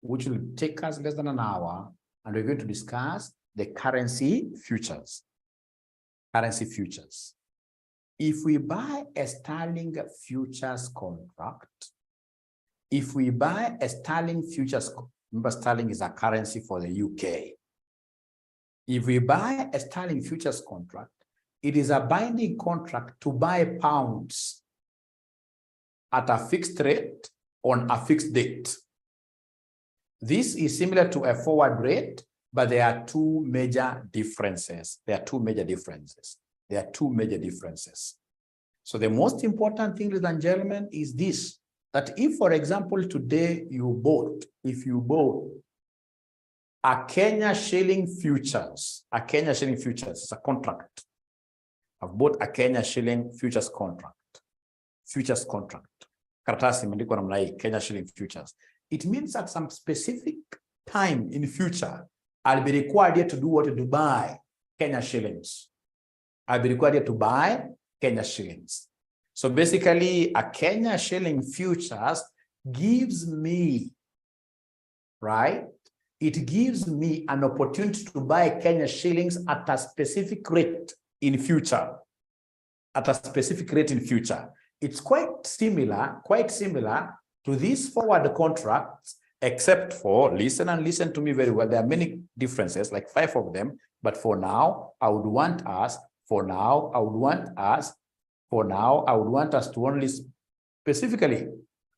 which will take us less than an hour, and we're going to discuss the currency futures. Currency futures. If we buy a sterling futures contract, if we buy a sterling futures, remember sterling is a currency for the UK. If we buy a sterling futures contract, it is a binding contract to buy pounds at a fixed rate on a fixed date. This is similar to a forward rate, but there are two major differences. There are two major differences. So the most important thing, ladies and gentlemen, is this, that if, for example, today if you bought a Kenya shilling futures, it's a contract. I've bought a Kenya shilling futures contract. Karatasi imeandikwa namna hii, Kenya shilling futures. It means at some specific time in the future, I'll be required here to do what? To buy Kenya shillings. I'll be required here to buy Kenya shillings. So basically, a Kenya shilling futures gives me, right? It gives me an opportunity to buy Kenya shillings at a specific rate in future. It's quite similar to these forward contracts, except for, listen to me very well, there are many differences, like 5 of them, but for now, I would want us to only specifically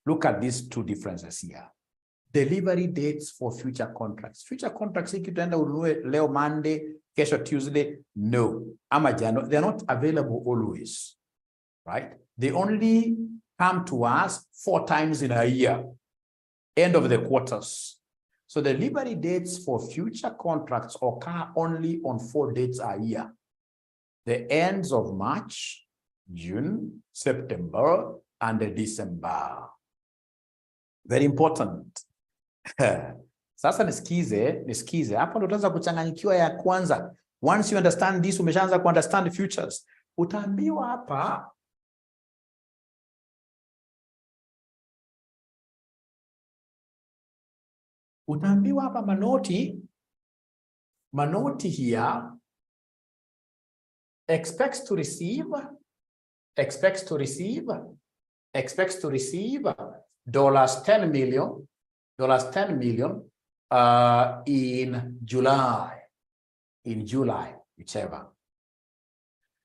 look at these 2 differences here. Delivery dates for future contracts. Future contracts, if you leo Monday, kesho Tuesday, no. They're not available always, right? They only come to us 4 times in a year, end of the quarters. So the delivery dates for future contracts occur only on 4 dates a year. The ends of March, June, September, and December. Very important. Sasa nisikize. Hapo ndo utaanza kuchanganyikiwa ya kwanza. Once you understand this, umeshaanza ku understand futures. Utaambiwa hapa manoti here expects to receive $10 million in July, whichever.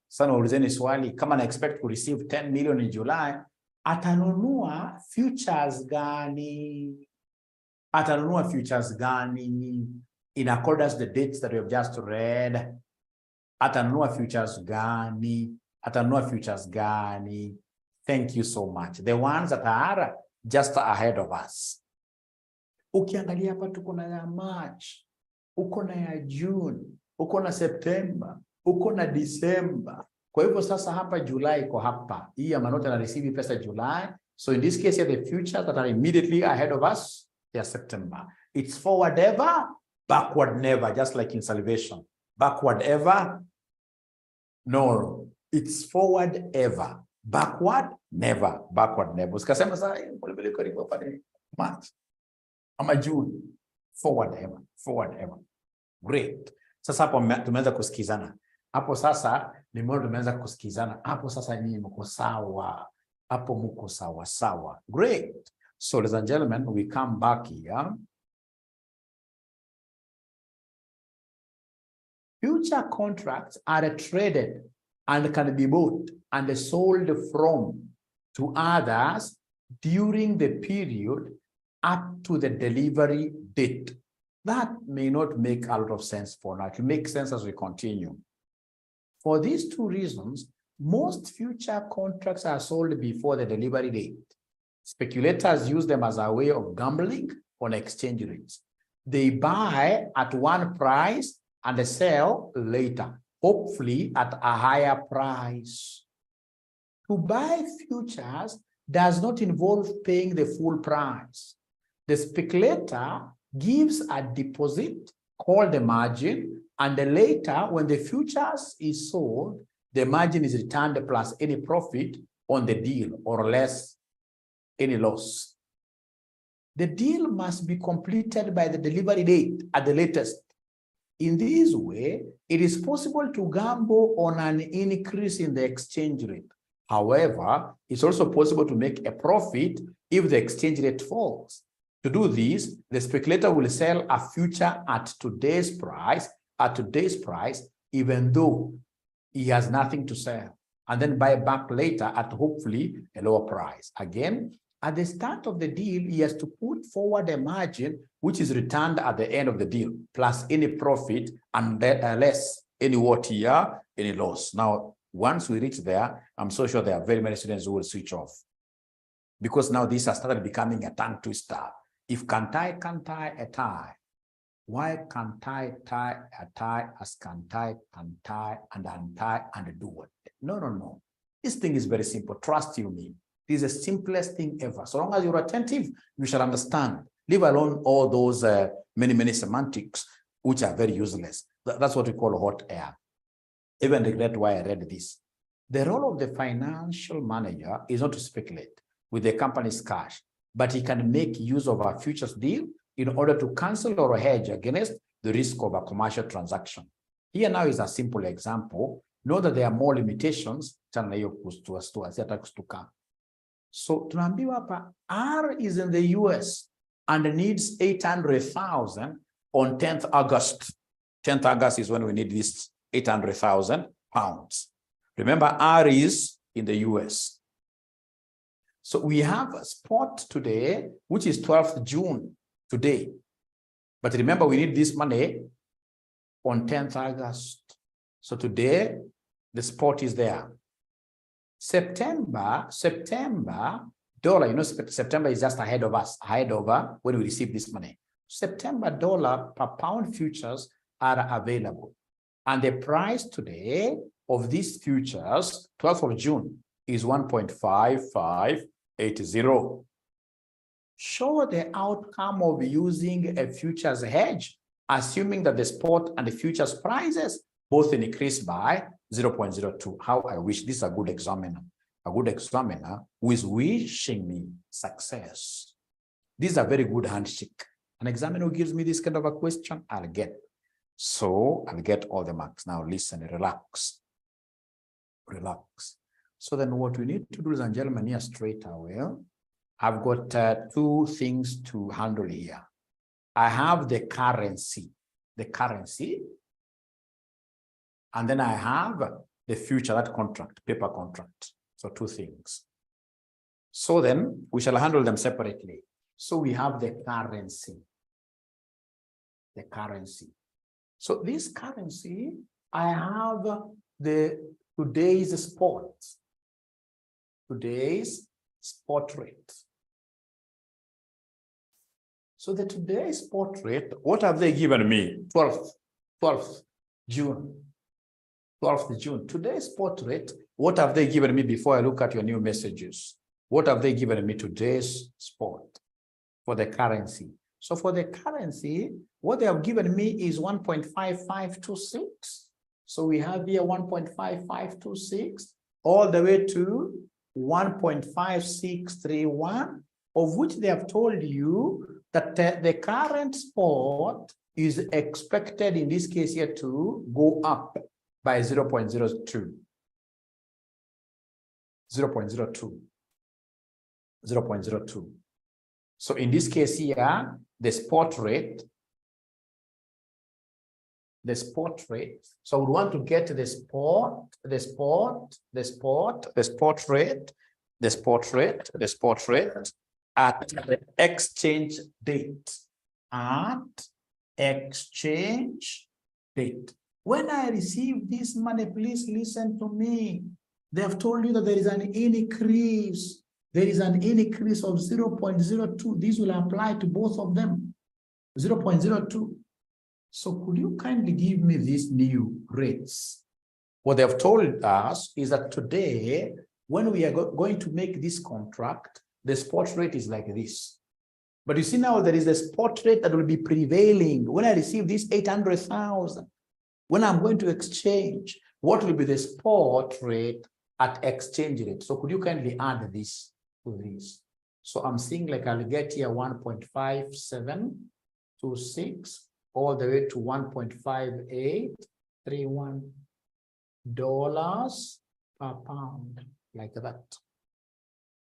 Sana ulizeni swali, kama na expect to receive 10 million in July, atanunua futures gani? In accordance to the dates that we have just read? Atanunua futures gani? Thank you so much. The ones that are just ahead of us. Ukiangalia hapa tuko na ya March, uko na ya June, uko na September, uko na December. Kwa hivyo sasa hapa July iko hapa. Hii ya manota na receive pesa July. So in this case, the futures that are immediately ahead of us, they are September. It's forward ever, backward never, just like in salvation. Backward ever? No. It's forward ever. Backward never. Usikasema sasa pole karibu pale March ama June. Forward ever. Great. Sasa hapo tumeanza kusikizana. Hapo sasa tumeanza kusikizana. Hapo sasa nyinyi mko sawa. Hapo mko sawa. Great. So ladies and gentlemen, we come back here. Future contracts are traded and can be bought and sold from to others during the period up to the delivery date. That may not make a lot of sense for now. It will make sense as we continue. For these 2 reasons, most future contracts are sold before the delivery date. Speculators use them as a way of gambling on exchange rates. They buy at one price and they sell later, hopefully at a higher price. To buy futures does not involve paying the full price. The speculator gives a deposit called the margin, and then later, when the futures is sold, the margin is returned plus any profit on the deal or less any loss. The deal must be completed by the delivery date at the latest. In this way, it is possible to gamble on an increase in the exchange rate. However, it's also possible to make a profit if the exchange rate falls. To do this, the speculator will sell a future at today's price, even though he has nothing to sell, and then buy back later at hopefully a lower price. Again, at the start of the deal, he has to put forward a margin which is returned at the end of the deal, plus any profit and less any what here, any loss. Now, once we reach there, I'm so sure there are very many students who will switch off, because now this has started becoming a tongue twister. If can't tie a tie, why can't I tie a tie as can tie and untie and do it? No. This thing is very simple. Trust you me. This is the simplest thing ever. So long as you're attentive, you shall understand. Leave alone all those many semantics, which are very useless. That's what we call hot air. Even regret why I read this. The role of the financial manager is not to speculate with the company's cash, but he can make use of a futures deal in order to cancel or hedge against the risk of a commercial transaction. Here now is a simple example. Know that there are more limitations. So tunaambiwa hapa R is in the US and needs 800,000 on 10th August. 10th August is when we need this 800,000 pounds. Remember, R is in the US. So we have a spot today, which is 12th June today. But remember, we need this money on 10th August. So today, the spot is there. September dollar, you know, September is just ahead of us, when we receive this money. September dollar per pound futures are available. And the price today of these futures, 12th of June, is 1.5580. Show the outcome of using a futures hedge, assuming that the spot and the futures prices both increase by 0.02. How I wish this is a good examiner who is wishing me success. This is a very good handshake. An examiner who gives me this kind of a question, I'll get. So I'll get all the marks. Now listen, relax. So then what we need to do, ladies and gentlemen, here straight away, I've got two things to handle here. I have the currency, and then I have the future, that contract, paper contract. So two things. So then we shall handle them separately. So we have the currency. So this currency, I have today's spot rate. So the today's spot rate, what have they given me? 12th June. Today's spot rate, what have they given me before I look at your new messages? What have they given me today's spot for the currency? So for the currency, what they have given me is 1.5526. So we have here 1.5526 all the way to 1.5631, of which they have told you that the current spot is expected in this case here to go up by 0.02. 0.02. So in this case here, the spot rate. So we want to get the spot rate at the exchange date. When I receive this money, please listen to me. They have told you that there is an increase. There is an increase of 0.02. This will apply to both of them. 0.02. So could you kindly give me these new rates? What they have told us is that today, when we are going to make this contract, the spot rate is like this. But you see now there is a spot rate that will be prevailing. When I receive this 800,000, when I'm going to exchange, what will be the spot rate at exchange rate? So could you kindly add this to this? So I'm seeing like I'll get here 1.5726 all the way to $1.5831 per pound, like that.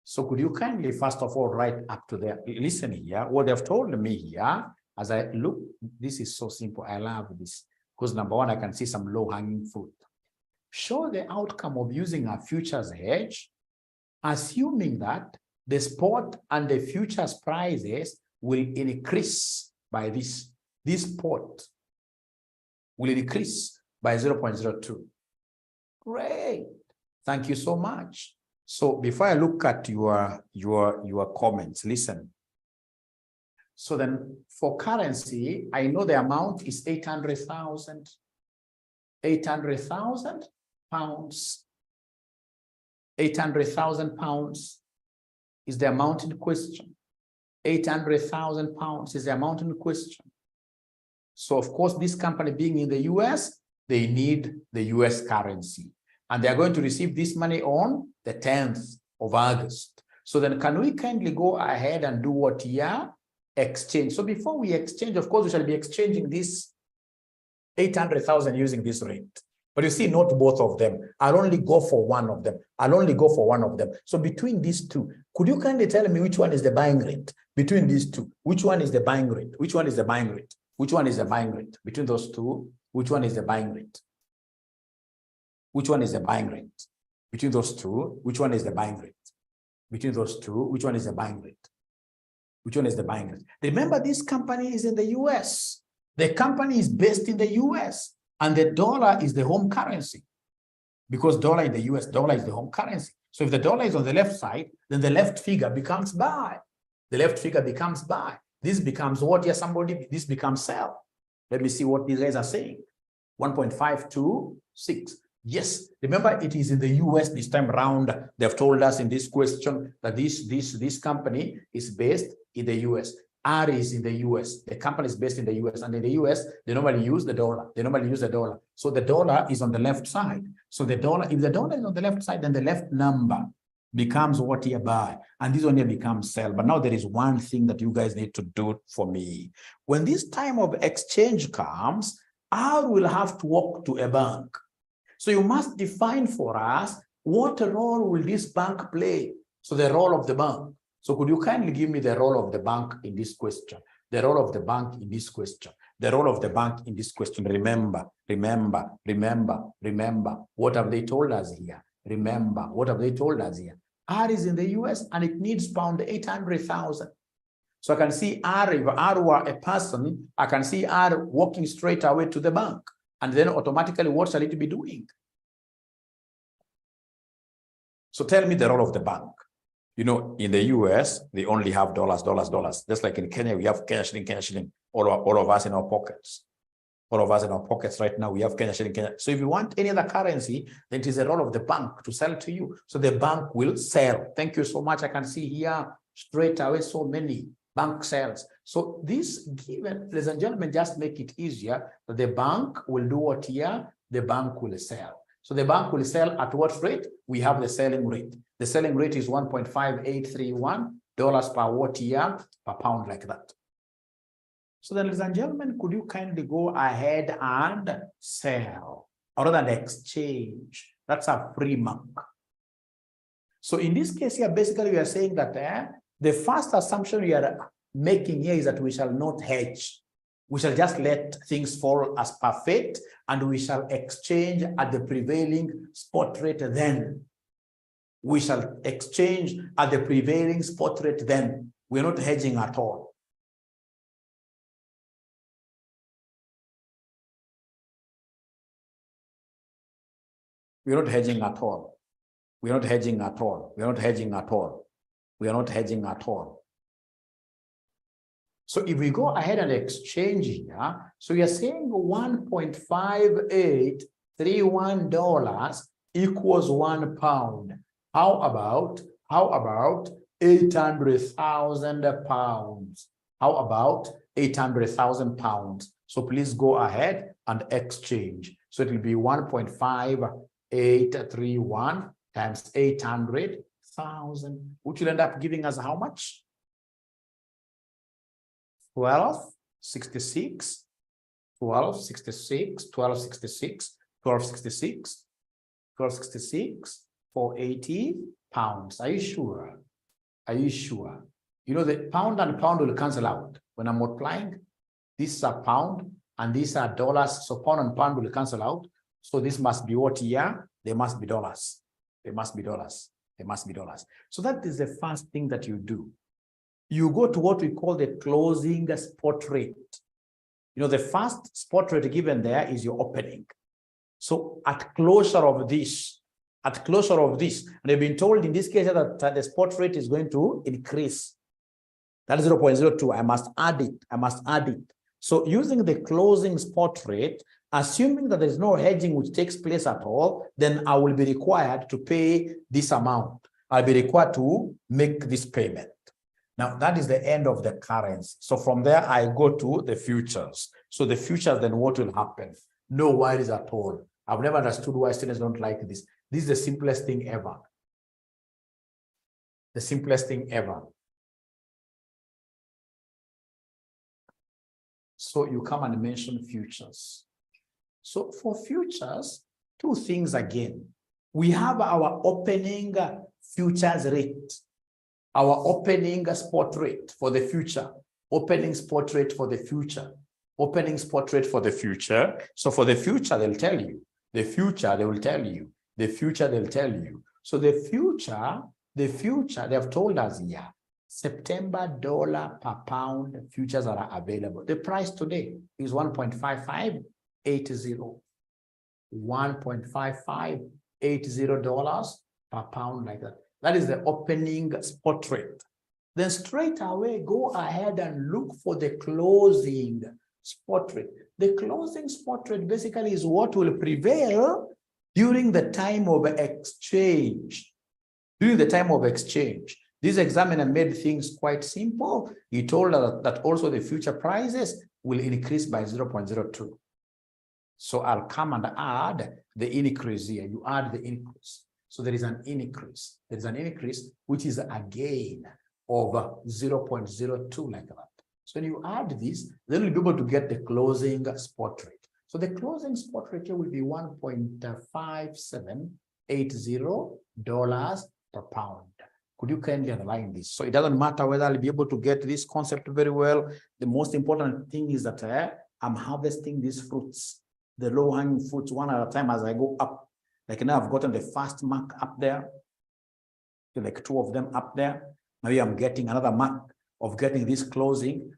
So could you kindly, first of all, write up to there? Listen here, what they've told me here, as I look, this is so simple. I love this because number one, I can see some low-hanging fruit. Show the outcome of using a futures hedge, assuming that the spot and the futures prices will increase by this. This spot will increase by 0.02. Great. Thank you so much. So before I look at your comments, listen. So then for currency, I know the amount is 800,000 pounds. 800,000 pounds is the amount in question. 800,000 pounds is the amount in question. So of course, this company being in the US, they need the US currency. And they're going to receive this money on the 10th of August. So then can we kindly go ahead and do what here? Exchange. So before we exchange, of course, we shall be exchanging this 800,000 using this rate. But you see, not both of them. I'll only go for one of them. I'll only go for one of them. So between these two, could you kindly tell me which one is the buying rate? Between these two, which one is the buying rate? Which one is the buying rate? Which one is the buying rate? Between those two, which one is the buying rate? Which one is the buying rate? Between those two, which one is the buying rate? Between those two, which one is the buying rate? Which one is the buying rate? Remember, this company is in the US. The company is based in the US, and the dollar is the home currency. Because dollar in the US, dollar is the home currency. So if the dollar is on the left side, then the left figure becomes buy. The left figure becomes buy. This becomes what here, somebody, this becomes sell. Let me see what these guys are saying. 1.526. Yes, remember it is in the US this time around. They've told us in this question that this company is based in the US. R is in the US. The company is based in the US. And in the US, they normally use the dollar. They normally use the dollar. So the dollar is on the left side. So the dollar, if the dollar is on the left side, then the left number becomes what here buy. And this one here becomes sell. But now there is one thing that you guys need to do for me. When this time of exchange comes, I will have to walk to a bank. So you must define for us what role will this bank play. So the role of the bank. So could you kindly give me the role of the bank in this question? The role of the bank in this question. The role of the bank in this question. Remember. What have they told us here? Remember, what have they told us here? R is in the US and it needs pound 800,000. So I can see R, if R were a person, I can see R walking straight away to the bank. And then automatically, what shall it be doing? So tell me the role of the bank. You know, in the US, they only have dollars. Just like in Kenya, we have Kenya shilling, all of us in our pockets. All of us in our pockets right now, we have Kenya shilling, Kenya. So if you want any other currency, then it is the role of the bank to sell to you. So the bank will sell. Thank you so much. I can see here straight away so many bank sales. So this given, ladies and gentlemen, just make it easier that the bank will do what here? The bank will sell. So the bank will sell at what rate? We have the selling rate. The selling rate is $1.5831 per what here? Per pound, like that. So then, ladies and gentlemen, could you kindly go ahead and sell or rather exchange? That's a free mark. So in this case here, basically we are saying that the first assumption we are making here is that we shall not hedge. We shall just let things fall as perfect and we shall exchange at the prevailing spot rate then. We shall exchange at the prevailing spot rate then. We're not hedging at all. We're not hedging at all. We're not hedging at all. We're not hedging at all. We are not hedging at all. So if we go ahead and exchange here, so we are saying $1.5831 equals 1 pound. How about 800,000 pounds? How about 800,000 pounds? So please go ahead and exchange. So it will be 1.5831 times 800,000 1,000, which will end up giving us how much? 1266, 1266, 1266, 1266, 1266 for 80 pounds. Are you sure? Are you sure? You know, the pound and pound will cancel out. When I'm multiplying, these are pound and these are dollars. So pound and pound will cancel out. So this must be what here? They must be dollars. They must be dollars. They must be dollars. So that is the first thing that you do. You go to what we call the closing spot rate. You know, the first spot rate given there is your opening. So at closure of this, and they've been told in this case that the spot rate is going to increase. That is 0.02. I must add it. I must add it. So using the closing spot rate, assuming that there is no hedging which takes place at all, then I will be required to pay this amount. I'll be required to make this payment. Now, that is the end of the currency. So from there, I go to the futures. So the futures, then what will happen? No worries at all. I've never understood why students don't like this. This is the simplest thing ever. The simplest thing ever. So you come and mention futures. So for futures, two things again. We have our opening futures rate, our opening spot rate for the future, opening spot rate for the future, opening spot rate for the future. So for the future, they'll tell you. The future, they will tell you. The future, they'll tell you. So the future, they have told us here, September dollar per pound futures are available. The price today is 1.5580. $1.5580 per pound, like that. That is the opening spot rate. Then straight away, go ahead and look for the closing spot rate. The closing spot rate basically is what will prevail during the time of exchange. During the time of exchange. This examiner made things quite simple. He told us that also the future prices will increase by 0.02. So I'll come and add the increase here. You add the increase. So there is an increase. There is an increase, which is a gain of 0.02 like that. So when you add this, then you'll be able to get the closing spot rate. So the closing spot rate here will be $1.5780 per pound. Could you kindly underline this? So it doesn't matter whether I'll be able to get this concept very well. The most important thing is that I'm harvesting these fruits, the low-hanging fruits, one at a time as I go up. Like now I've gotten the first mark up there, like two of them up there. Maybe I'm getting another mark of getting this closing,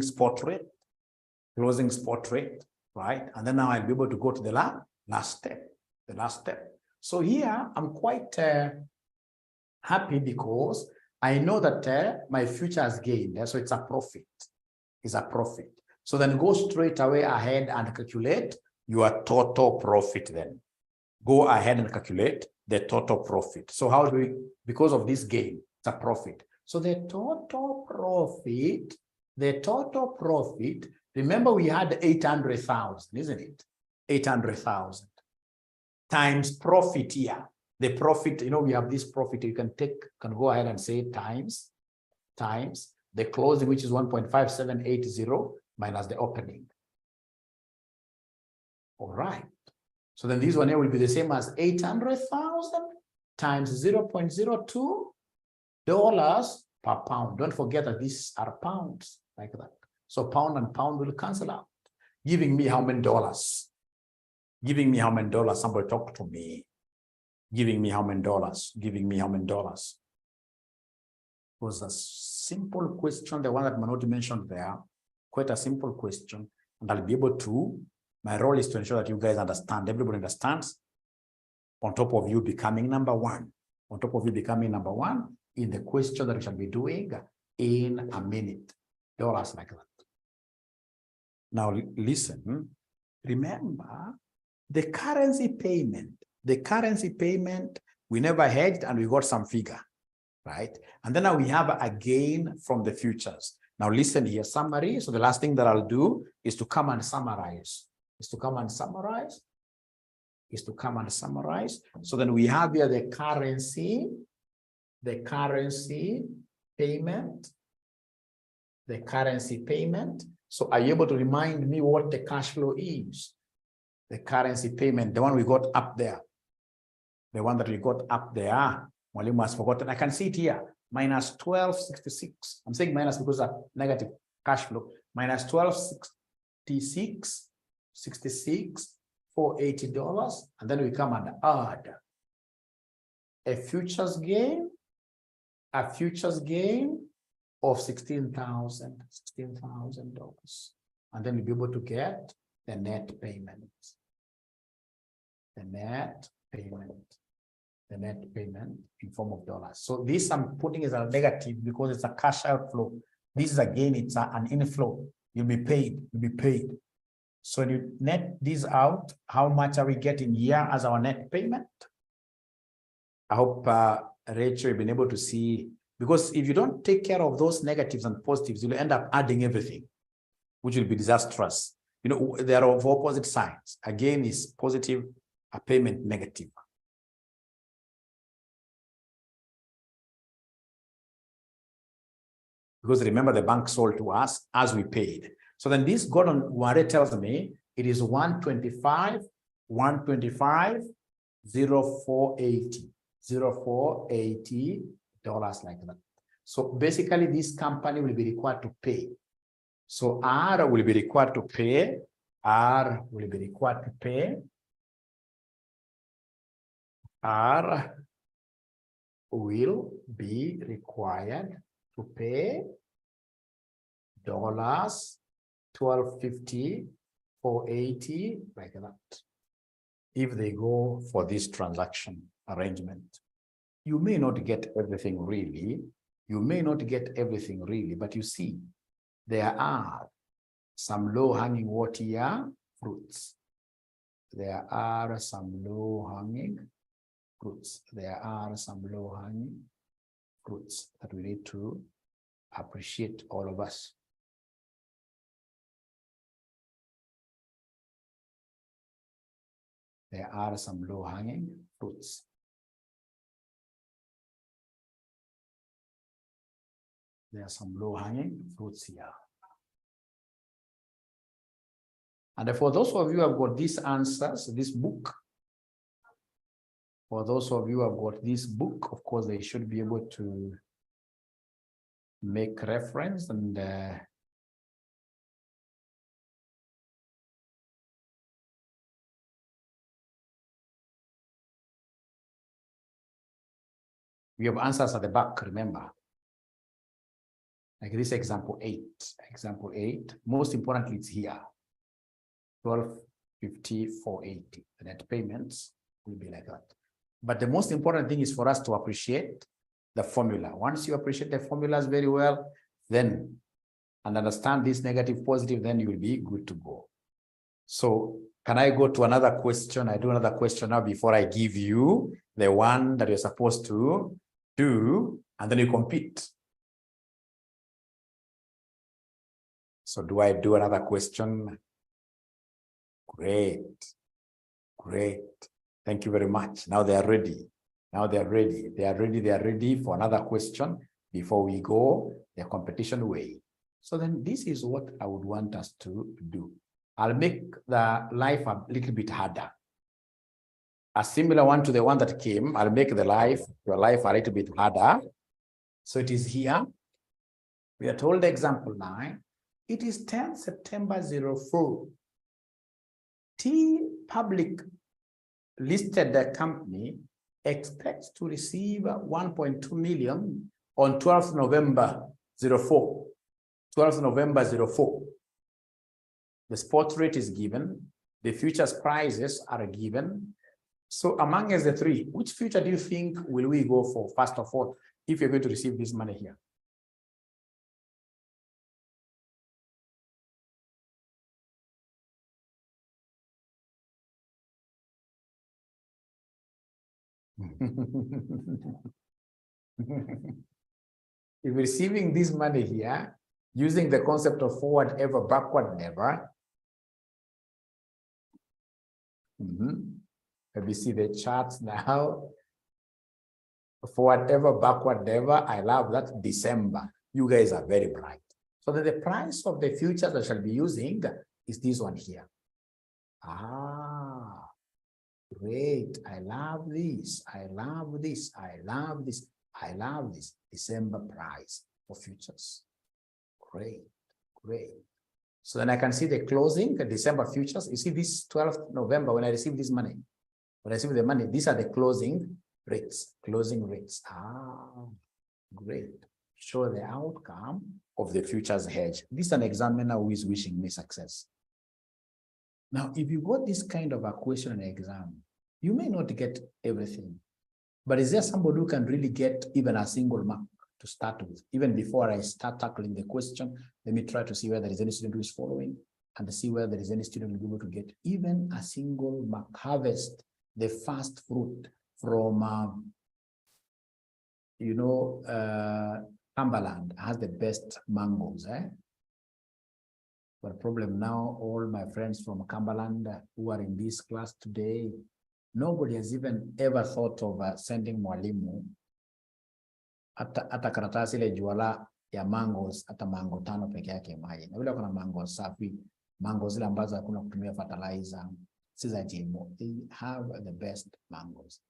spot rate, right? And then now I'll be able to go to the last step. So here I'm quite happy because I know that my future has gained. So it's a profit. It's a profit. So then go straight away ahead and calculate your total profit then. Go ahead and calculate the total profit. So how do we, because of this gain, it's a profit. So the total profit, remember we had 800,000, isn't it? 800,000 times profit here. The profit, you know, we have this profit, you can go ahead and say times the closing, which is 1.5780 minus the opening. All right. So then this one here will be the same as 800,000 times 0.02 dollars per pound. Don't forget that these are pounds like that. So pound and pound will cancel out, giving me how many dollars? Giving me how many dollars? Somebody talk to me. Giving me how many dollars? Giving me how many dollars? It was a simple question, the one that Manoti mentioned there. Quite a simple question. And I'll be able to, my role is to ensure that you guys understand, everybody understands, on top of you becoming number one. On top of you becoming number one in the question that we shall be doing in a minute. Dollars like that. Now listen, remember the currency payment. The currency payment, we never hedged and we got some figure, right? And then now we have a gain from the futures. Now listen here, summary. So the last thing that I'll do is to come and summarize. So then we have here the currency the currency payment. The currency payment. So are you able to remind me what the cash flow is? The currency payment, the one we got up there. The one that we got up there. Mwalimu has forgotten. I can see it here. Minus 1266. I'm saying minus because of negative cash flow. Minus 1266, $480. And then we come and add a futures gain of $16,000. And then we'll be able to get the net payment. The net payment in form of dollars. So this I'm putting as a negative because it's a cash outflow. This is again, it's an inflow. You'll be paid. So when you net these out, how much are we getting here as our net payment? I hope Rachel, you've been able to see, because if you don't take care of those negatives and positives, you'll end up adding everything, which will be disastrous. You know, they are of opposite signs. Again, is positive, a payment negative. Because remember, the bank sold to us as we paid. So then this Gordon Ware tells me it is 125, 0480 like that. So basically, this company will be required to pay. So R will be required to pay. R will be required to pay dollars 1250 480 like that if they go for this transaction arrangement. You may not get everything really, but you see there are some low-hanging water fruits. There are some low-hanging fruits that we need to appreciate, all of us. There are some low-hanging fruits. There are some low-hanging fruits here. And for those of you who have got these answers, this book, of course, they should be able to make reference and we have answers at the back, remember. Like this example 8. Most importantly, it's here. 1250 480. The net payments will be like that. But the most important thing is for us to appreciate the formula. Once you appreciate the formulas very well, then and understand this negative, positive, then you will be good to go. So can I go to another question? I do another question now before I give you the one that you're supposed to do, and then you compete. So do I do another question? Great. Thank you very much. Now they are ready. They are ready for another question before we go the competition way. So then this is what I would want us to do. I'll make the life a little bit harder. A similar one to the one that came. I'll make your life a little bit harder. So it is here. We are told example 9. It is 10 September 04. T Public listed the company expects to receive 1.2 million on 12th November 04. 12th November 04. The spot rate is given. The futures prices are given. So among the three, which future do you think will we go for first of all, if you're going to receive this money here? If receiving this money here, using the concept of forward ever, backward never. Let me see the charts now. Forward ever, backward ever. I love that. December. You guys are very bright. So that the price of the futures I shall be using is this one here. Ah, great. I love this. I love this. I love this. I love this. December price for futures. Great, great. So then I can see the closing, the December futures. You see this 12th November when I receive this money. When I receive the money, these are the closing rates. Closing rates. Ah, great. Show the outcome of the futures hedge. This is an examiner who is wishing me success. Now, if you got this kind of a question in an exam, you may not get everything. But is there somebody who can really get even a single mark to start with? Even before I start tackling the question, let me try to see whether there is any student who is following and to see whether there is any student who will be able to get even a single mark. Harvest the first fruit from, Cumberland has the best mangoes. But problem now, all my friends from Cumberland who are in this class today, nobody has even ever thought of sending mwalimu hata karatasi ile juala ya mangoes, hata mango 5 peke yake maji. Na vile kuna mango safi, mango zile ambazo hakuna kutumia fertilizer, si za GMO. They have the best mangoes.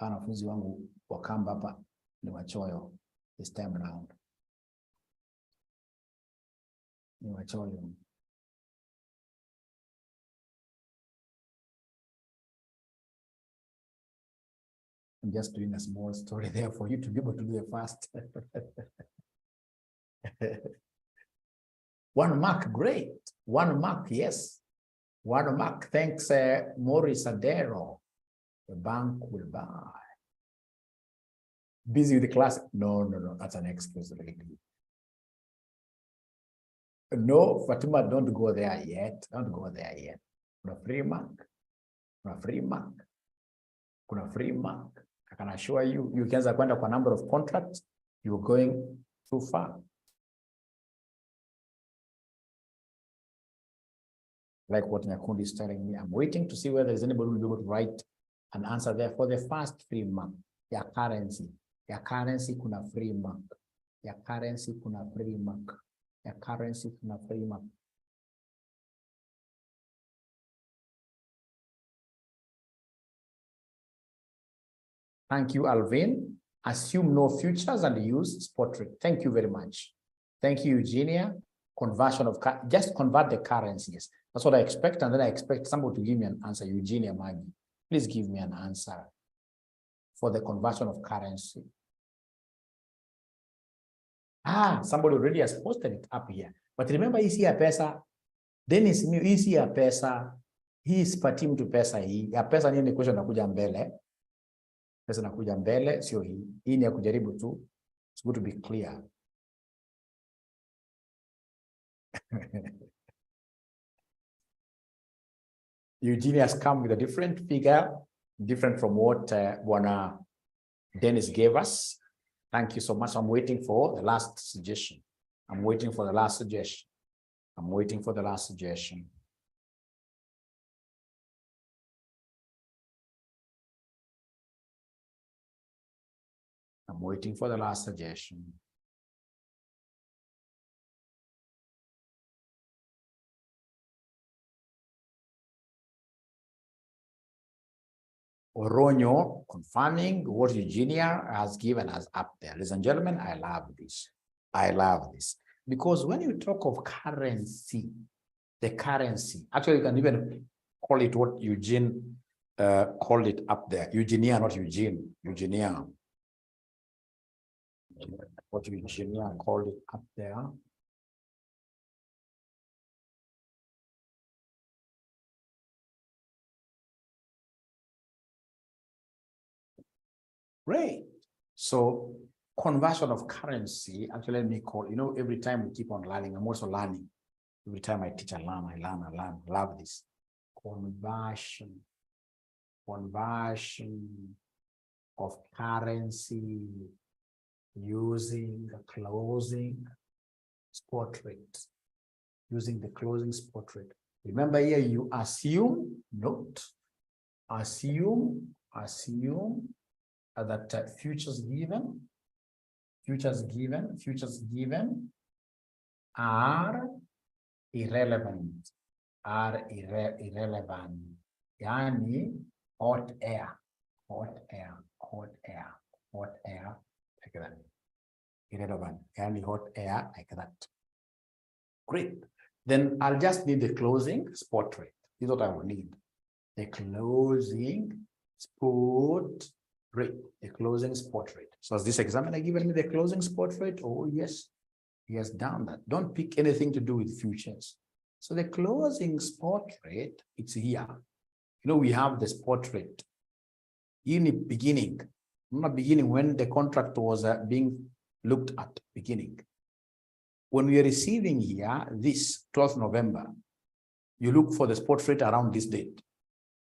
Wanafunzi wangu wa Kamba hapa ni wachoyo this time around. Ni wachoyo. I'm just doing a small story there for you to be able to do the fast. 1 mark, great. 1 mark, yes. 1 mark, thanks, Maurice Adero. The bank will buy. Busy with the class? No, that's an excuse, really. No, Fatima, don't go there yet. Don't go there yet. Kuna free mark. Kuna free mark. Kuna free mark. I can assure you, you can kwenda kwa number of contracts, you're going too far. Like what Nyakundi is telling me, I'm waiting to see whether there's anybody who will be able to write an answer there for the first free mark. Ya currency. Ya currency kuna free mark. Ya currency kuna free mark. Ya currency kuna free mark. Thank you, Alvin. Assume no futures and use spot rate. Thank you very much. Thank you, Eugenia. Conversion of, just convert the currencies. That's what I expect. And then I expect somebody to give me an answer. Eugenia Maggie, please give me an answer for the conversion of currency. Somebody already has posted it up here. But remember, hii si ya pesa. Dennis, hii si ya pesa. Hii sipatii mtu pesa hii. Ya pesa ni question nakuja mbele. Pesa nakuja mbele, sio hii. Hii ni ya kujaribu tu. It's good to be clear. Eugenia has come with a different figure, different from what Bwana Dennis gave us. Thank you so much. I'm waiting for the last suggestion. I'm waiting for the last suggestion. I'm waiting for the last suggestion. I'm waiting for the last suggestion. Oronyo confirming what Eugenia has given us up there. Ladies and gentlemen, I love this. I love this. Because when you talk of currency, the currency, actually you can even call it what Eugene called it up there. Eugenia, not Eugene. Eugenia. What Eugenia called it up there. Great. So conversion of currency, actually let me call, every time we keep on learning, I'm also learning. Every time I teach, I learn, I love this. Conversion of currency using the closing spot rate. Using the closing spot rate. Remember here, you assume, note, assume that futures given are irrelevant. Yani hot air, like that. Irrelevant, yani hot air, like that. Great. Then I'll just need the closing spot rate. This is what I will need. The closing spot rate. The closing spot rate. So has this examiner given me the closing spot rate? Oh, yes. He has done that. Don't pick anything to do with futures. So the closing spot rate, it's here. You know, we have the spot rate in the beginning. Not beginning when the contract was being looked at, beginning. When we are receiving here, this 12th November, you look for the spot rate around this date.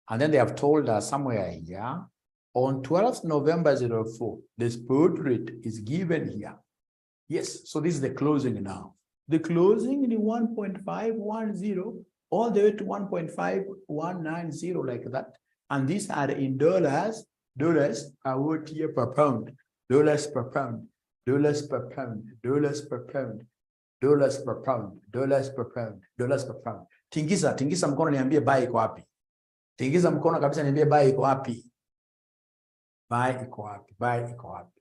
And then they have told us somewhere here, on 12th November 04, the spot rate is given here. Yes, so this is the closing now. The closing in 1.510 all the way to 1.5190 like that. And these are in dollars. Dollars are what here per pound. Dollars per pound. Dollars per pound. Dollars per pound. Dollars per pound. Dollars per pound. Dollars per pound. Tingiza mkono niambie buy iko wapi. Tingiza mkono kabisa niambie buy iko wapi. Buy iko wapi. Buy iko wapi.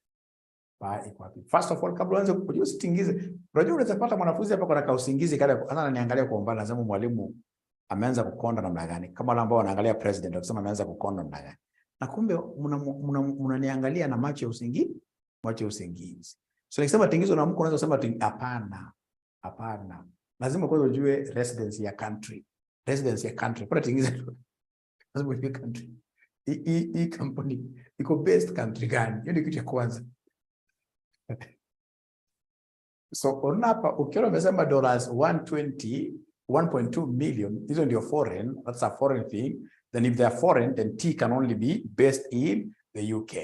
First of all, kabla uanze kujua usitingize. Unajua unaweza pata mwanafunzi hapa kwa usingizi kale ananiangalia kwa umbali nasema mwalimu ameanza kukonda namna gani? Kama wale ambao wanaangalia president wakisema ameanza kukonda namna gani. Na kumbe mnaniangalia na macho ya usingizi. So nikisema tingizo na mko unaweza kusema hapana. Hapana. Lazima kwanza ujue residence ya country. Residence ya country. Kwa tingizo lazima ujue country. Hii company iko based country gani? Hiyo ni kitu cha kwanza. So on hapa ukiona umesema dollars 1.2 million, these are your foreign, that's a foreign thing. Then if they are foreign, then T can only be based in the UK.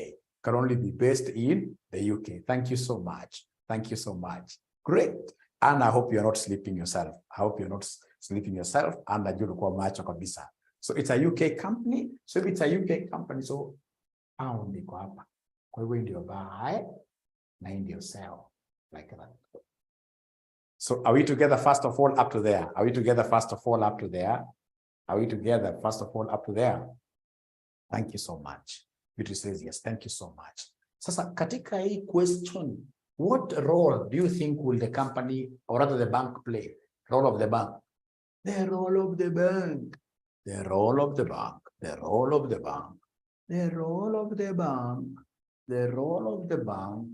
Can only be based in the UK. Thank you so much. Thank you so much. Great. And I hope you're not sleeping yourself. I hope you're not sleeping yourself. And that you'll go macho kabisa. So it's a UK company. So if it's a UK company, so pound iko hapa. Kwa hivyo ndio buy na ndio sell like that. So are we together first of all up to there? Are we together first of all up to there? Are we together first of all up to there? Thank you so much. Beauty says yes. Thank you so much. Sasa katika hii question, what role do you think will the company or rather the bank play? Role of the bank. The role of the bank. The role of the bank. The role of the bank. The role of the bank. The role of the bank.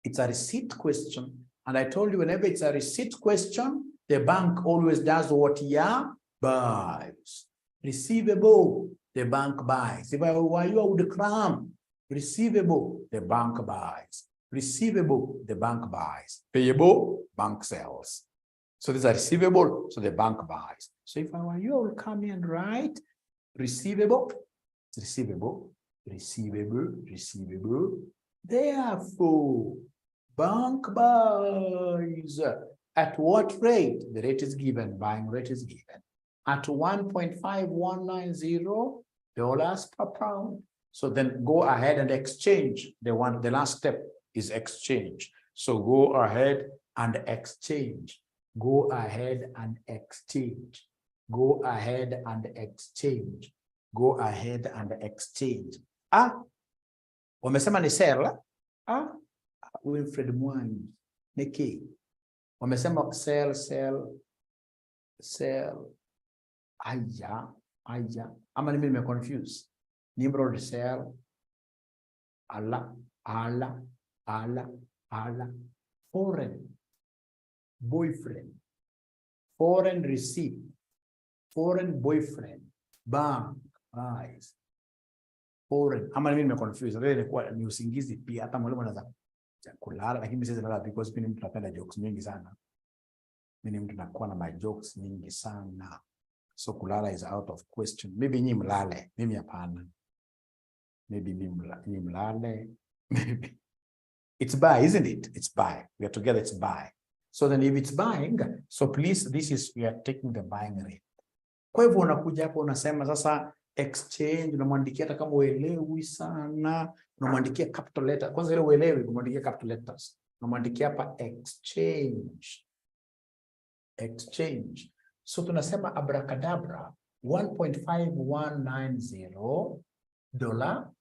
It's a receipt question. And I told you, whenever it's a receipt question, the bank always does what? Yeah, buys. Receivable, the bank buys. If I were you, I would cram. Receivable, the bank buys. Receivable, the bank buys. Payable, bank sells. So these are receivable, so the bank buys. So if I were you, I would come here and write receivable, receivable, receivable, receivable. Therefore, bank buys. At what rate? The rate is given, buying rate is given. At $1.5190 per pound. So then go ahead and exchange. The last step is exchange. So go ahead and exchange. Go ahead and exchange. Go ahead and exchange. Go ahead and exchange. Wamesema ni sell. Wilfred Mwangi. Niki. Wamesema sell. Aya. Ama mimi nimeconfuse. Nimrod sell. Ala. Foreign. Boyfriend. Foreign receipt. Foreign boyfriend. Bank. Buys. Foreign. Ama mimi nimeconfuse. Ni usingizi pia. Hata mwalimu anaweza kulala, lakini sisi lala because mimi mtu napenda jokes nyingi sana. Mimi mtu nakuwa na my jokes nyingi sana. So kulala is out of question. Maybe nyinyi mlale, mimi hapana. Maybe nyinyi mlale. Maybe. It's buy, isn't it? It's buy. We are together, it's buy. So then if it's buying, so please, we are taking the buying rate. Kwa hivyo unakuja hapo unasema sasa exchange, unamwandikia hata kama uelewi sana, unamwandikia capital letter. Kwanza ile uelewe, unamwandikia capital letters. Unamwandikia hapa exchange. Exchange. So tunasema abracadabra 1.5190 dollar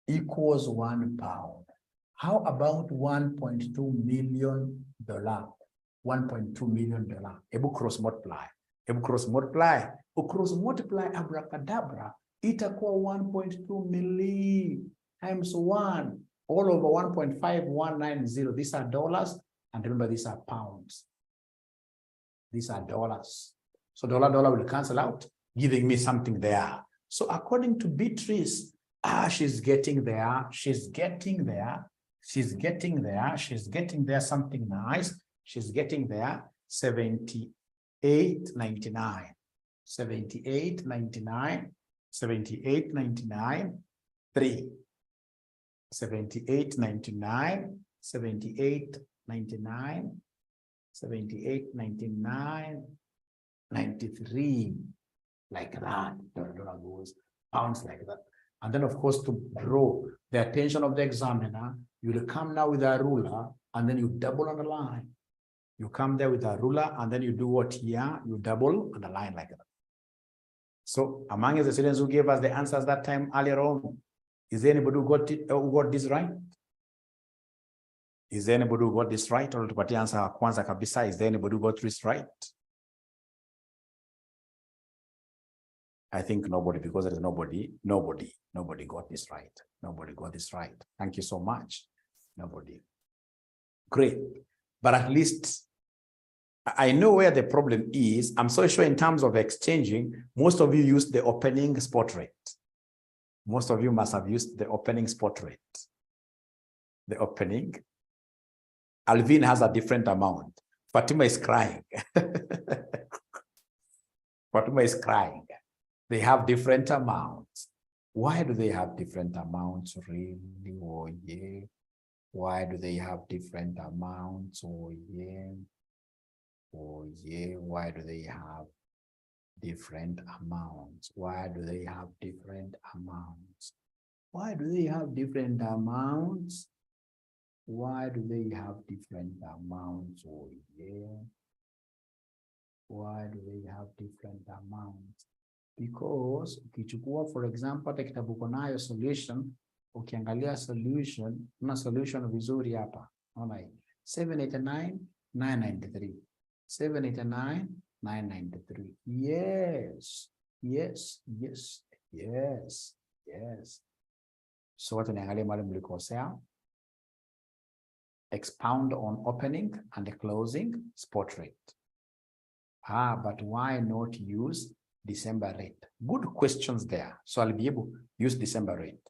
equals 1 pound. How about 1.2 million dollar? 1.2 million dollar. Ebu cross multiply. Ebu cross multiply. Cross multiply abracadabra itakuwa 1.2 million times 1 all over 1.5190. These are dollars, and remember these are pounds. These are dollars. So dollar will cancel out, giving me something there. So according to Beatrice, she's getting there. She's getting there. She's getting there. She's getting there. Something nice. She's getting there. 78.99. 78.99. 78.99. 3. 78.99. 78.99. 78.99. 93. Like that. Dollar goes. Pounds like that. And then, of course, to draw the attention of the examiner, you will come now with a ruler, and then you double on the line. You come there with a ruler, and then you do what here? You double on the line like that. So, among the students who gave us the answers that time earlier on, is there anybody who got this right? Is there anybody who got this right? Or tupatie answer kwanza kabisa, is there anybody who got this right? I think nobody, because there is nobody got this right. Nobody got this right. Thank you so much. Nobody. Great. But at least I know where the problem is. I'm so sure in terms of exchanging, most of you use the opening spot rate. Most of you must have used the opening spot rate. The opening. Alvin has a different amount. Fatima is crying. Fatima is crying. They have different amounts. Why do they have different amounts? Really? Oh, yeah. Why do they have different amounts? Oh, yeah. Oh, yeah. Why do they have different amounts? Why do they have different amounts? Why do they have different amounts? Why do they have different amounts? Oh, yeah. Why do they have different amounts? Because ukichukua for example hata kitabu konayo solution, ukiangalia solution, una solution vizuri hapa. Unaona hii 789 993. 789 993. Yes. Yes, yes, yes, yes. So what tunaangalia mahali mlikosea. Expound on opening and closing spot rate. But why not use December rate? Good questions there. So I'll be able to use December rate.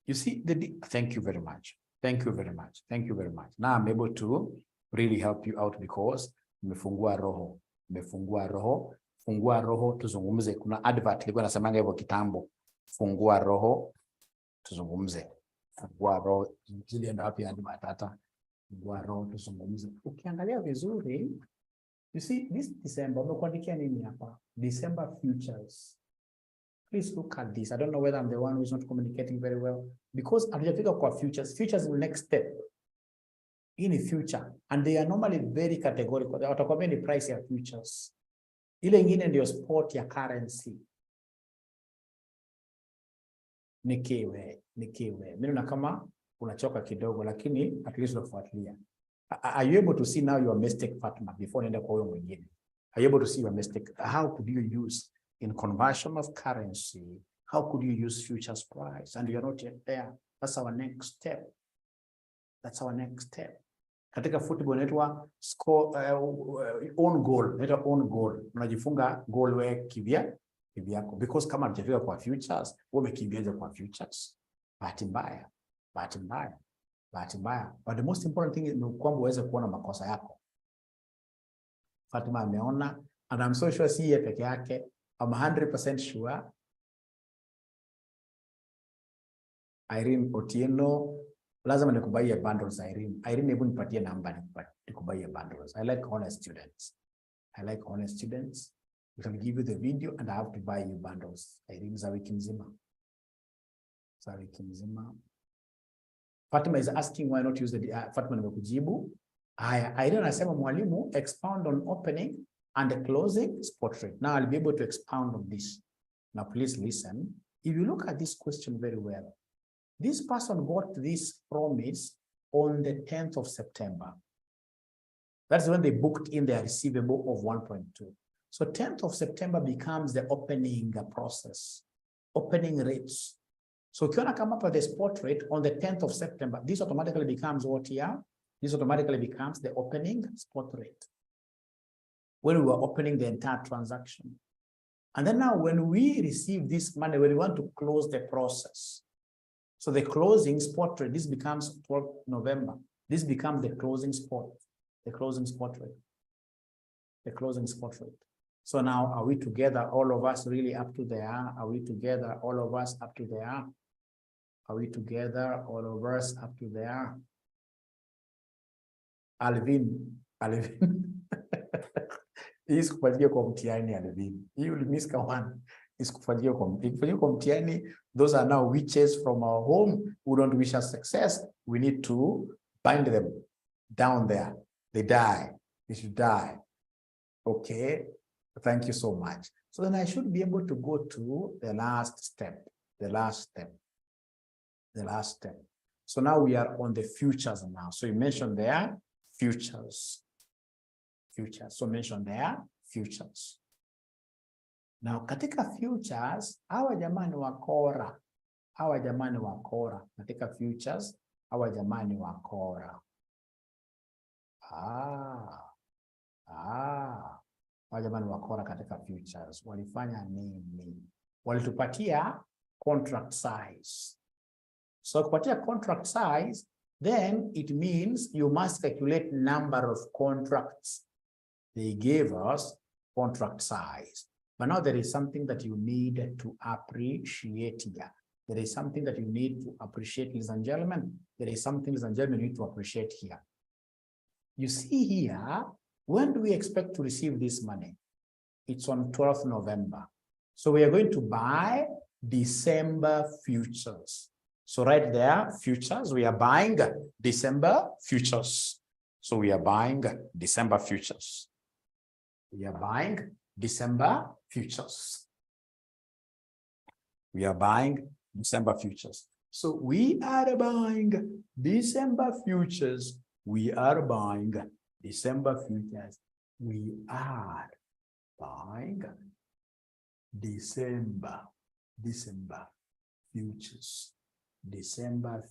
You see, thank you very much. Thank you very much. Thank you very much. Now I'm able to really help you out because nimefungua roho. Nimefungua roho. Fungua roho tuzungumze. Kuna advert ilikuwa nasemanga hivyo kitambo. Fungua roho tuzungumze. Fungua roho. Zilienda wapi hadi matata? Fungua roho tuzungumze. Ukiangalia vizuri, you see, this December, umekuandikia nini hapa? December futures. Please look at this. I don't know whether I'm the one who's not communicating very well. Because hatujafika kwa futures. Futures is the next step. Hii ni future. And they are normally very categorical. Watakwambia ni price ya futures. Ile ingine ndio spot ya currency. Nikiwe. Mimi na kama unachoka kidogo, lakini at least unafuatilia. Are you able to see now your mistake, Fatima, before nenda kwa huyo mwingine? Are you able to see your mistake? How could you use in conversion of currency? How could you use futures price? And you're not yet there. That's our next step. That's our next step. Katika football inaitwa score own goal. Inaitwa own goal. Unajifunga goal wewe kivyako. Because kama hujafika kwa futures, wewe umekimbiaje kwa futures? Bahati mbaya. But the most important thing ni kwamba uweze kuona makosa yako. Fatima ameona, and I'm so sure si yeye peke yake. I'm 100% sure. Irene Otieno, lazima nikubaie bundles Irene. Irene, hebu nipatie namba nikubaie bundles. I like honest students. We can give you the video and I have to buy you bundles. Irene, za wiki mzima. Fatima is asking why not use the Fatima nimekujibu. I don't anasema mwalimu expound on opening and closing spot rate. Now I'll be able to expound on this. Now please listen. If you look at this question very well, this person got this promise on the 10th of September. That's when they booked in their receivable of 1.2. So 10th of September becomes the opening process, opening rates. So if you want to come up with the spot rate on the 10th of September, this automatically becomes what here? This automatically becomes the opening spot rate when we were opening the entire transaction. And then now when we receive this money, when we want to close the process, so the closing spot rate, this becomes 12th November. This becomes the closing spot rate, the closing spot rate. So now, are we together, all of us really up to there? Are we together, all of us up to there? Are we together, all of us up to there? Alvin. Hii sikufanyia kwa mtihani Alvin. Hii ulimiska one. Hii sikufanyia kwa mtihani. Those are now witches from our home who don't wish us success. We need to bind them down there. They die. They should die. Okay. Thank you so much. So then I should be able to go to the last step. So now we are on the futures now. So you mentioned there futures. So mention there futures. Now katika futures, hawa jamani wakora. Katika futures, hawa jamani wakora. Wajamani wakora katika futures. Walifanya nini? Walitupatia contract size. So kupatia contract size, then it means you must calculate number of contracts. They gave us contract size. But now there is something that you need to appreciate here. There is something that you need to appreciate, ladies and gentlemen. There is something, ladies and gentlemen, you need to appreciate here. You see here, when do we expect to receive this money? It's on 12th November. So we are going to buy December futures. So right there, futures, we are buying December futures. So we are buying December futures. We are buying December futures. We are buying December futures. So we are buying December futures. We are buying December futures. We are buying December futures. December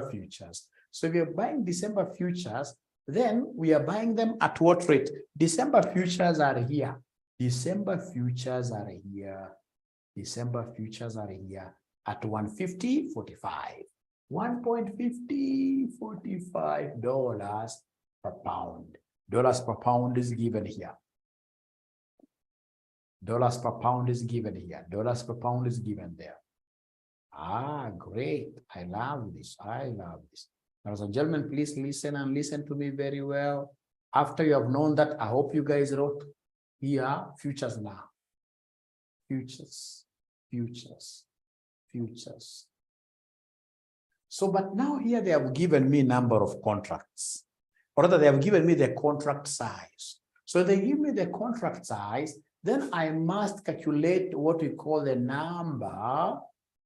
futures. So if you're buying December futures, then we are buying them at what rate? December futures are here. December futures are here at 150.45. $1.5045 per pound. Dollars per pound is given here. Dollars per pound is given here. Dollars per pound is given there. Great. I love this. Ladies and gentlemen, please listen and listen to me very well. After you have known that, I hope you guys wrote here futures now. Futures. So, but now here they have given me number of contracts. Or rather, they have given me the contract size. So they give me the contract size, then I must calculate what we call the number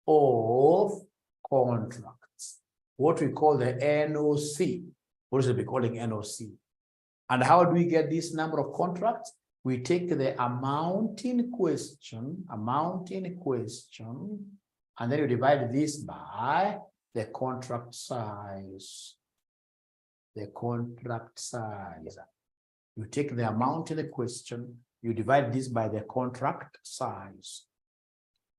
of contracts. What we call the NOC. What should we be calling NOC? And how do we get this number of contracts? We take the amount in question, and then you divide this by the contract size. You take the amount in the question, you divide this by the contract size.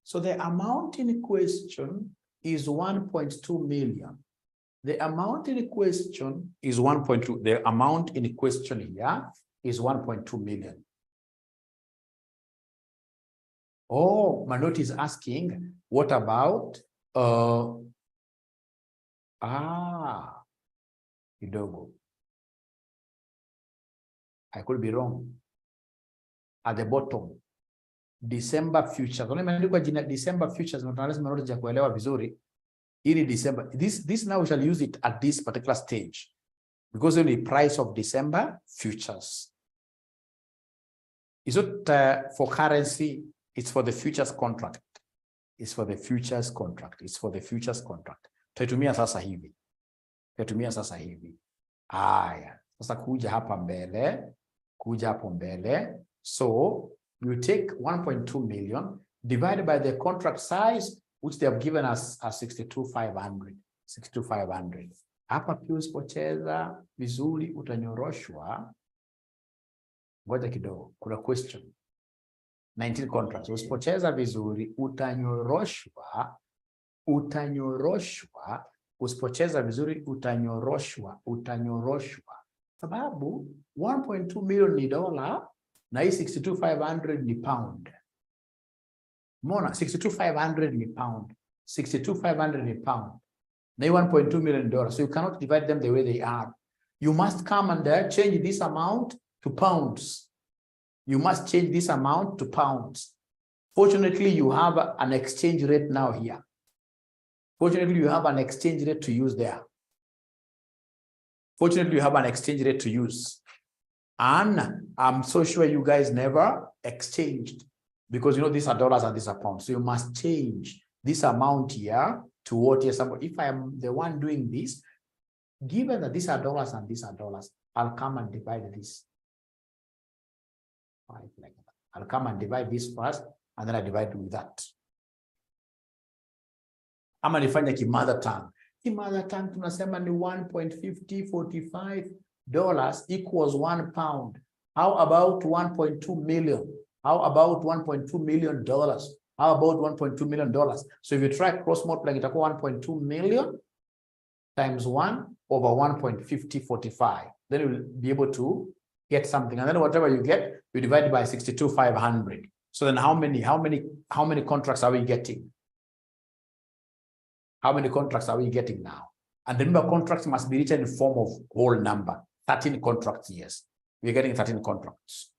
So the amount in question is 1.2 million. The amount in question is 1.2. The amount in question here is 1.2 million. Oh, Manoti is asking, what about kidogo. I could be wrong. At the bottom, December futures. Imeandikwa jina December futures, na lazima note ya kuelewa vizuri. Ili December, this now we shall use it at this particular stage because only price of December futures. Is it for currency? It's for the futures contract. It's for the futures contract. It's for the futures contract. Tutaitumia sasa hivi. Tutaitumia sasa hivi. Aya. Sasa kuja hapa mbele. Kuja hapo mbele. So you take 1.2 million divided by the contract size, which they have given us as 62,500. 62,500. Hapa pia usipocheza vizuri utanyoroshwa. Ngoja kidogo, kuna question. 19 contracts. Usipocheza vizuri utanyoroshwa. Utanyoroshwa. Usipocheza vizuri utanyoroshwa. Sababu 1.2 million ni dola na hii 62,500 ni pound. Mona 62,500 ni pound. 62,500 ni pound. Na hii 1.2 million dollars. So you cannot divide them the way they are. You must come and change this amount to pounds. You must change this amount to pounds. Fortunately, you have an exchange rate now here. Fortunately, you have an exchange rate to use there. Fortunately, you have an exchange rate to use. And I'm so sure you guys never exchanged because you know these are dollars and these are pounds. So you must change this amount here to what here. If I am the one doing this, given that these are dollars and these are dollars, I'll come and divide this. I'll come and divide this first, and then I divide with that. Ama nifanya ki-mother tongue. Ki-mother tongue tunasema ni 1.5045 dollars equals 1 pound. How about 1.2 million? How about 1.2 million dollars? How about 1.2 million dollars? So if you try cross multiplying, itakuwa 1.2 million times 1 over 1.5045. Then you will be able to get something, and then whatever you get, you divide by 62,500. So then how many contracts are we getting? How many contracts are we getting now? And remember, contracts must be written in form of whole number. 13 contracts, yes. We're getting 13 contracts.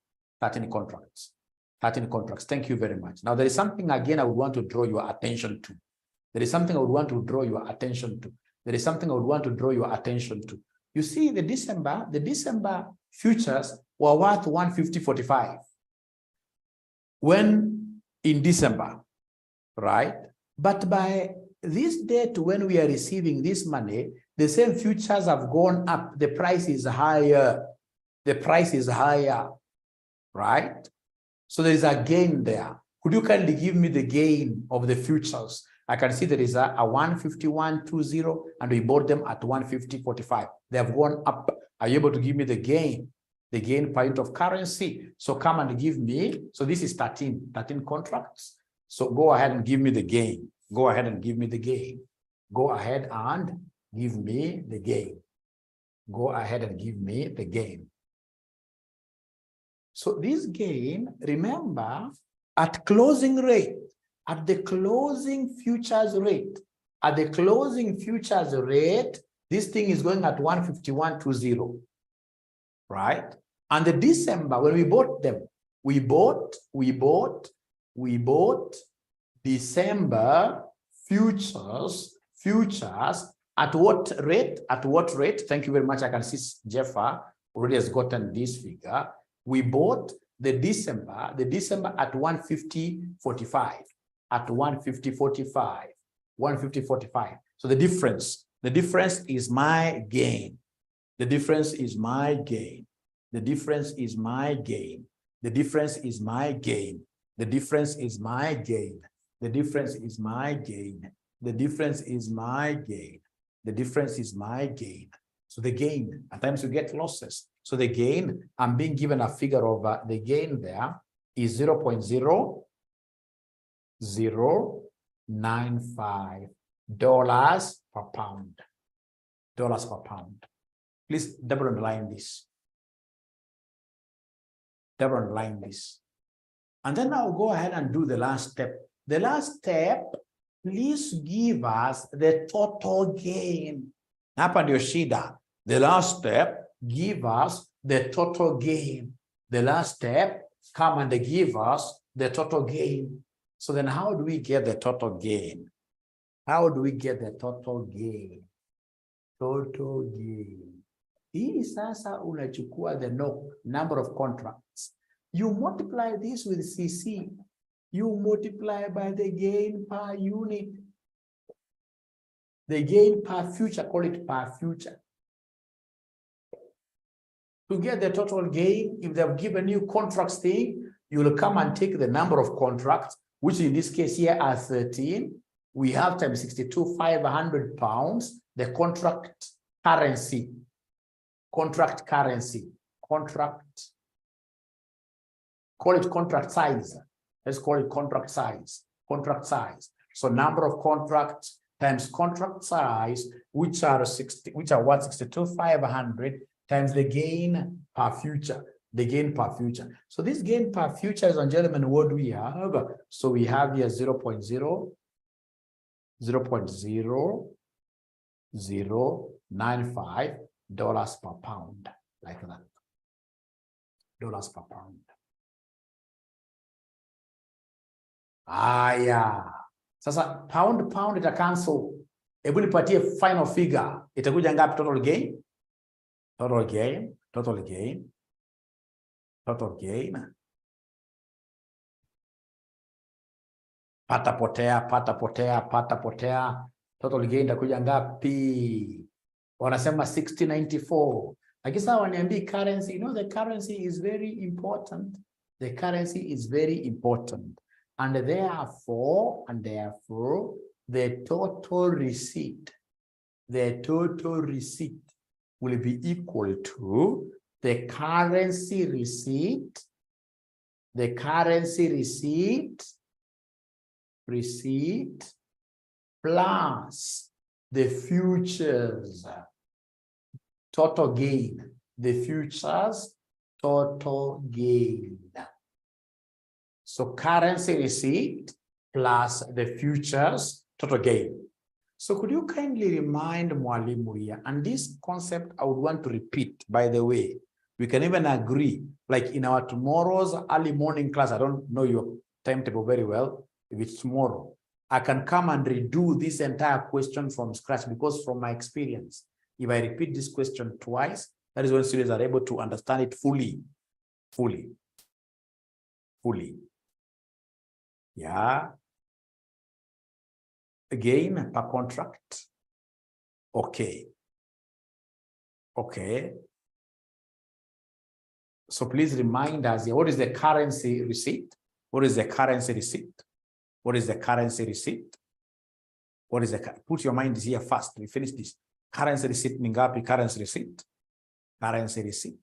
13 contracts. 13 contracts. Thank you very much. Now, there is something again I would want to draw your attention to. There is something I would want to draw your attention to. There is something I would want to draw your attention to. You see, the December futures were worth 150.45 when in December, right? But by this date, when we are receiving this money, the same futures have gone up. The price is higher. The price is higher, right? So there is a gain there. Could you kindly give me the gain of the futures? I can see there is a 151.20, and we bought them at 150.45. They have gone up. Are you able to give me the gain? The gain per unit of currency. So come and give me. So this is 13 contracts. So go ahead and give me the gain. Go ahead and give me the gain. Go ahead and give me the gain. Go ahead and give me the gain. So this gain, remember, at closing rate, at the closing futures rate, this thing is going at 151.20, right? And the December, when we bought them, we bought December futures at what rate? At what rate? Thank you very much. I can see Jeffa already has gotten this figure. We bought the December at 150.45. At 150.45. 150.45. So the difference is my gain. The difference is my gain. The difference is my gain. The difference is my gain. The difference is my gain. The difference is my gain. The difference is my gain. The difference is my gain. So the gain, at times you get losses. So the gain, I'm being given a figure of the gain there is 0.0095 dollars per pound. Dollars per pound. Please double underline this. Double underline this. And then I'll go ahead and do the last step. The last step, please give us the total gain. Hapa ndio shida. The last step, give us the total gain. The last step, come and give us the total gain. So then how do we get the total gain? How do we get the total gain? Total gain. Hii sasa unachukua the number of contracts. You multiply this with CC. You multiply by the gain per unit. The gain per future, call it per future. To get the total gain, if they've given you contracts thing, you will come and take the number of contracts, which in this case here are 13. We have times 62,500 pounds, the contract currency. Contract currency. Contract. Call it contract size. Let's call it contract size. Contract size. So number of contracts times contract size, which are 162,500 times the gain per future. The gain per future. So this gain per future, ladies and gentlemen, what do we have? So we have here 0.0095 dollars per pound, like that. Dollars per pound. Aya. Sasa pound ita cancel. Hebu nipatie final figure. Itakuja ngapi total gain? Total gain. Total gain. Total gain. Pata potea, pata potea, pata potea. Total gain itakuja ngapi? Wanasema 6094. Lakini sawa waniambii currency, you know the currency is very important. The currency is very important. And therefore, the total receipt will be equal to the currency receipt plus the futures total gain, the futures total gain. So currency receipt plus the futures total gain. So could you kindly remind Mwalimu here, and this concept I would want to repeat, by the way. We can even agree, like in our tomorrow's early morning class, I don't know your timetable very well. If it's tomorrow, I can come and redo this entire question from scratch, because from my experience, if I repeat this question twice, that is when students are able to understand it fully. Yeah. Again, per contract. Okay. So please remind us here, what is the currency receipt? What is the currency receipt? What is the currency receipt? What is the, put your mind here first. We finish this. Currency receipt, Mingapi, currency receipt. Currency receipt.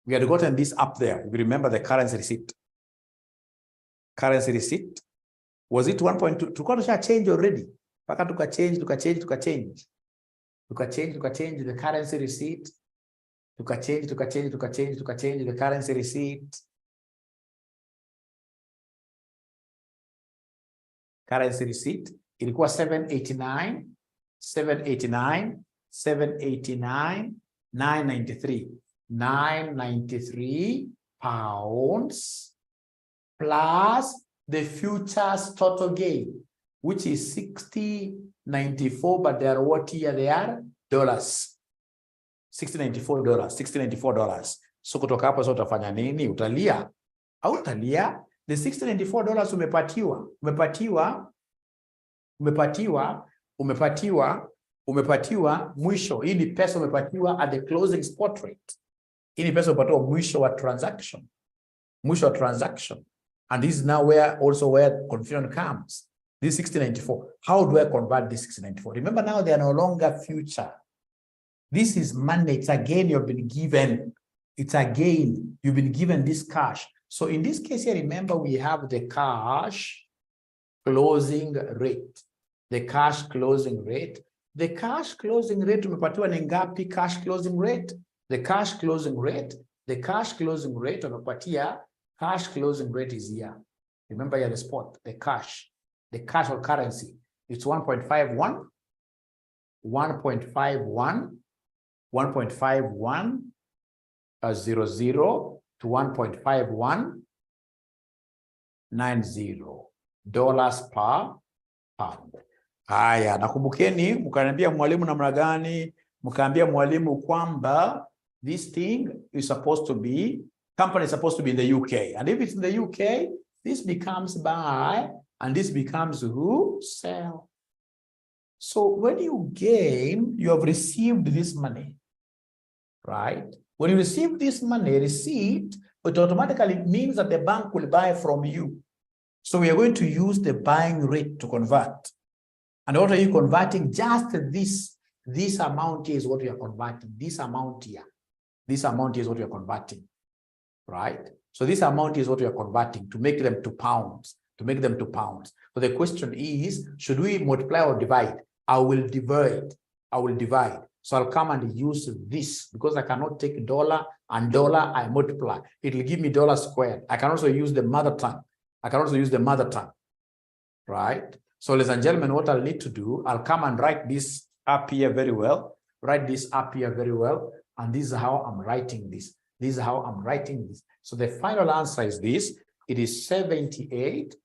We had gotten this up there. We remember the currency receipt. Currency receipt. Was it 1.2? Tukadosha change already. Paka tuka change the currency receipt. Tuka change the currency receipt. Currency receipt. Ilikuwa 789, 993 pounds plus the futures total gain, which is 6094, but they are what here? They are dollars. $6094. So kutoka hapo sasa utafanya nini? Utalia? Au utalia? The $6094 umepatiwa mwisho. Hii ni pesa umepatiwa at the closing spot rate. Hii ni pesa umepatiwa mwisho wa transaction. And this is now where confusion comes. This 6094. How do I convert this 6094? Remember now they are no longer future. This is money. It's a gain you've been given. It's a gain. You've been given this cash. So in this case here, remember we have the cash closing rate. The cash closing rate. The cash closing rate umepatiwa ni ngapi? Cash closing rate. The cash closing rate umepatia. Cash closing rate is here. Remember here the spot, the cash or currency. It's 1.51 00 to 1.51 $90 per pound. Haya, nakumbukeni mkaniambia mwalimu namna gani? Mkaambia mwalimu kwamba this thing is supposed to be, company is supposed to be in the UK. And if it's in the UK, this becomes buy and this becomes who? Sell. So when you gain, you have received this money, right? When you receive this money, receipt, it automatically means that the bank will buy from you. So we are going to use the buying rate to convert. And what are you converting? Just this. This amount here is what we are converting. This amount here. This amount here is what we are converting, right? So this amount is what we are converting to make them to pounds. To make them to pounds. So the question is, should we multiply or divide? I will divide. I will divide. So I'll come and use this because I cannot take dollar and dollar, I multiply. It will give me dollar squared. I can also use the mother tongue. I can also use the mother tongue, right? So ladies and gentlemen, what I'll need to do, I'll come and write this up here very well. Write this up here very well. And this is how I'm writing this. This is how I'm writing this. So the final answer is this. It is 78,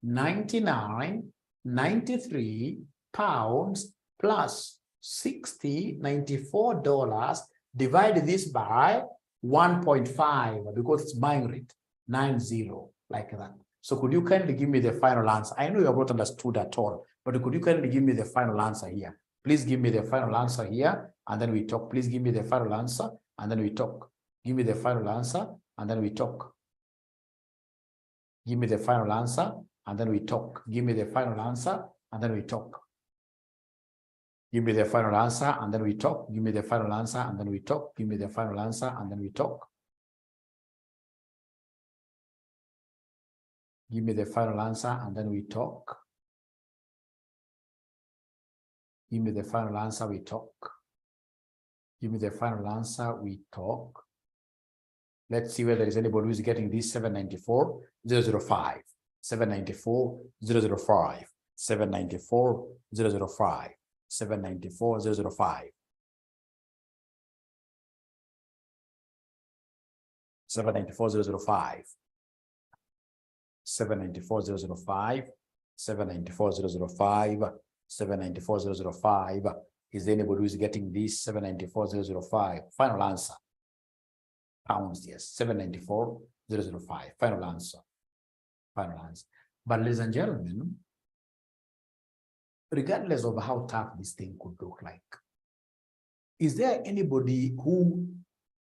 99, 93 pounds plus 60, $94. Divide this by 1.5 because it's buying rate, 90, like that. So could you kindly give me the final answer? I know you have not understood at all, but could you kindly give me the final answer here? Please give me the final answer here, and then we talk. Please give me the final answer, and then we talk. Give me the final answer, and then we talk. Give me the final answer, and then we talk. Give me the final answer, and then we talk. Give me the final answer, and then we talk. Give me the final answer, and then we talk. Give me the final answer, and then we talk. Give me the final answer, and then we talk. Give me the final answer, we talk. Give me the final answer, we talk. Let's see whether there is anybody who is getting this 794,005. 794,005. 794,005. 794,005. 794,005. 794,005. 794,005. 794,005. Is there anybody who is getting this 794,005? Final answer. Pounds, yes. 794,005. Final answer. Final answer. But ladies and gentlemen, regardless of how tough this thing could look like, is there anybody who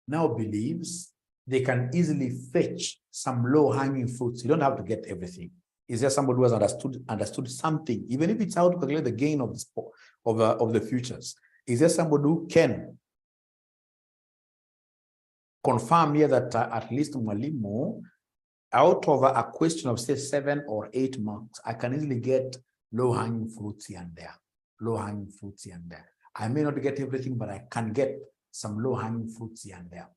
now believes they can easily fetch some low-hanging fruits? You don't have to get everything. Is there somebody who has understood something, even if it's how to calculate the gain of the futures? Is there somebody who can confirm here that at least mwalimu, out of a question of say 7 or 8 marks, I can easily get low-hanging fruits here and there. Low-hanging fruits here and there. I may not get everything, but I can get some low-hanging fruits here and there.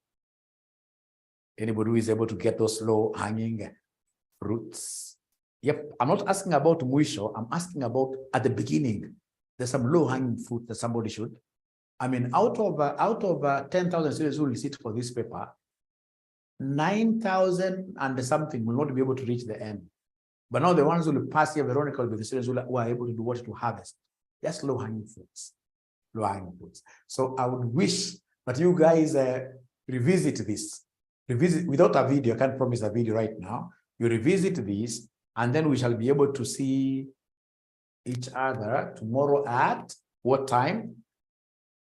Anybody who is able to get those low-hanging fruits? Yep, I'm not asking about mwisho, I'm asking about at the beginning. There's some low-hanging fruit that somebody should. I mean, out of 10,000 students who will sit for this paper, 9,000 and something will not be able to reach the end. But now the ones who will pass here, Veronica, will be the students who are able to do what? To harvest. Just low-hanging fruits. Low-hanging fruits. So I would wish that you guys revisit this. Revisit without a video. I can't promise a video right now. You revisit this, and then we shall be able to see each other tomorrow at what time?